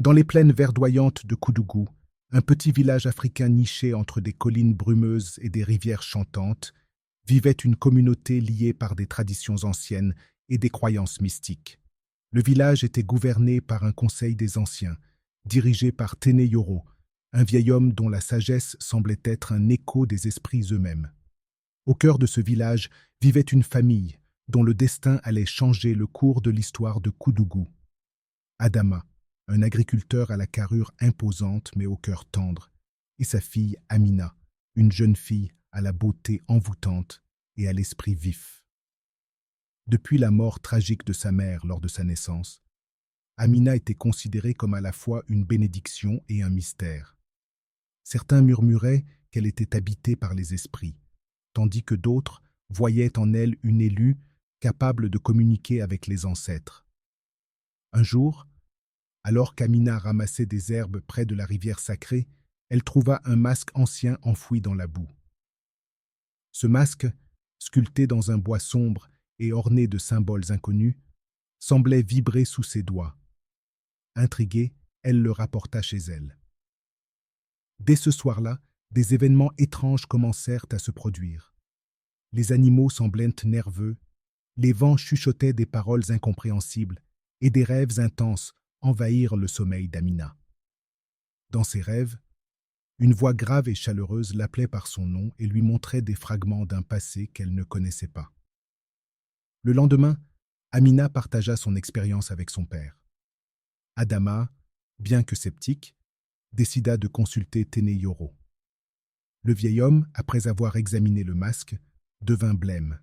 Dans les plaines verdoyantes de Koudougou, un petit village africain niché entre des collines brumeuses et des rivières chantantes, vivait une communauté liée par des traditions anciennes et des croyances mystiques. Le village était gouverné par un conseil des anciens, dirigé par Téné Yoro, un vieil homme dont la sagesse semblait être un écho des esprits eux-mêmes. Au cœur de ce village vivait une famille dont le destin allait changer le cours de l'histoire de Koudougou. Adama, un agriculteur à la carrure imposante mais au cœur tendre, et sa fille Amina, une jeune fille à la beauté envoûtante et à l'esprit vif. Depuis la mort tragique de sa mère lors de sa naissance, Amina était considérée comme à la fois une bénédiction et un mystère. Certains murmuraient qu'elle était habitée par les esprits, tandis que d'autres voyaient en elle une élue capable de communiquer avec les ancêtres. Un jour, alors qu'Amina ramassait des herbes près de la rivière sacrée, elle trouva un masque ancien enfoui dans la boue. Ce masque, sculpté dans un bois sombre et orné de symboles inconnus, semblait vibrer sous ses doigts. Intriguée, elle le rapporta chez elle. Dès ce soir-là, des événements étranges commencèrent à se produire. Les animaux semblaient nerveux, les vents chuchotaient des paroles incompréhensibles et des rêves intenses envahirent le sommeil d'Amina. Dans ses rêves, une voix grave et chaleureuse l'appelait par son nom et lui montrait des fragments d'un passé qu'elle ne connaissait pas. Le lendemain, Amina partagea son expérience avec son père. Adama, bien que sceptique, décida de consulter Téné Yoro. Le vieil homme, après avoir examiné le masque, devint blême.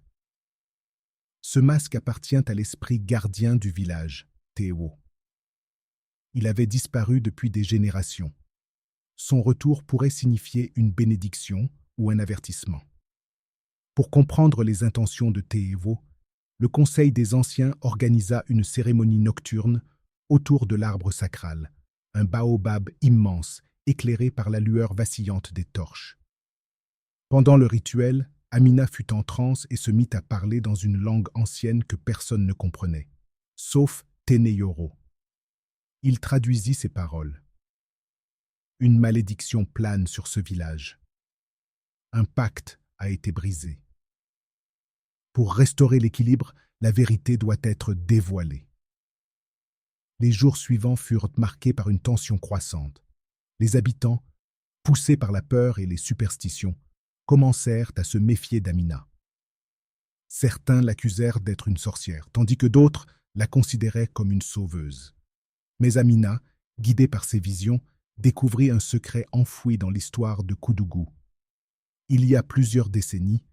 Ce masque appartient à l'esprit gardien du village, Théo. Il avait disparu depuis des générations. Son retour pourrait signifier une bénédiction ou un avertissement. Pour comprendre les intentions de Théo, le Conseil des Anciens organisa une cérémonie nocturne autour de l'arbre sacral, un baobab immense éclairé par la lueur vacillante des torches. Pendant le rituel, Amina fut en transe et se mit à parler dans une langue ancienne que personne ne comprenait, sauf Téné Yoro. Il traduisit ces paroles. Une malédiction plane sur ce village. Un pacte a été brisé. Pour restaurer l'équilibre, la vérité doit être dévoilée. Les jours suivants furent marqués par une tension croissante. Les habitants, poussés par la peur et les superstitions, commencèrent à se méfier d'Amina. Certains l'accusèrent d'être une sorcière, tandis que d'autres la considéraient comme une sauveuse. Mais Amina, guidée par ses visions, découvrit un secret enfoui dans l'histoire de Koudougou. Il y a plusieurs décennies,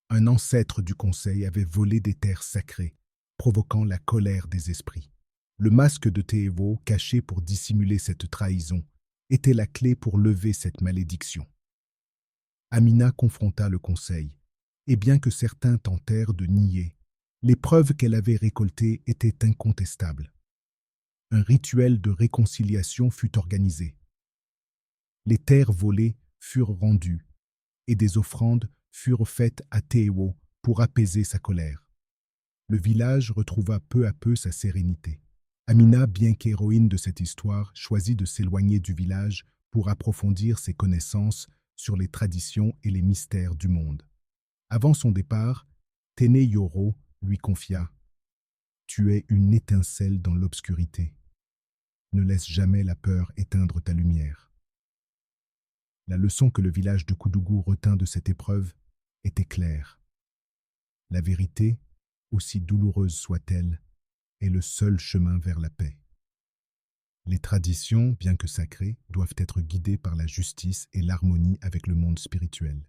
un ancêtre du Conseil avait volé des terres sacrées, provoquant la colère des esprits. Le masque de Théo, caché pour dissimuler cette trahison, était la clé pour lever cette malédiction. Amina confronta le Conseil, et bien que certains tentèrent de nier, les preuves qu'elle avait récoltées étaient incontestables. Un rituel de réconciliation fut organisé. Les terres volées furent rendues, et des offrandes furent faites à Théo pour apaiser sa colère. Le village retrouva peu à peu sa sérénité. Amina, bien qu'héroïne de cette histoire, choisit de s'éloigner du village pour approfondir ses connaissances sur les traditions et les mystères du monde. Avant son départ, Téné Yoro lui confia « Tu es une étincelle dans l'obscurité. Ne laisse jamais la peur éteindre ta lumière. » La leçon que le village de Koudougou retint de cette épreuve était claire. La vérité, aussi douloureuse soit-elle, est le seul chemin vers la paix. Les traditions, bien que sacrées, doivent être guidées par la justice et l'harmonie avec le monde spirituel.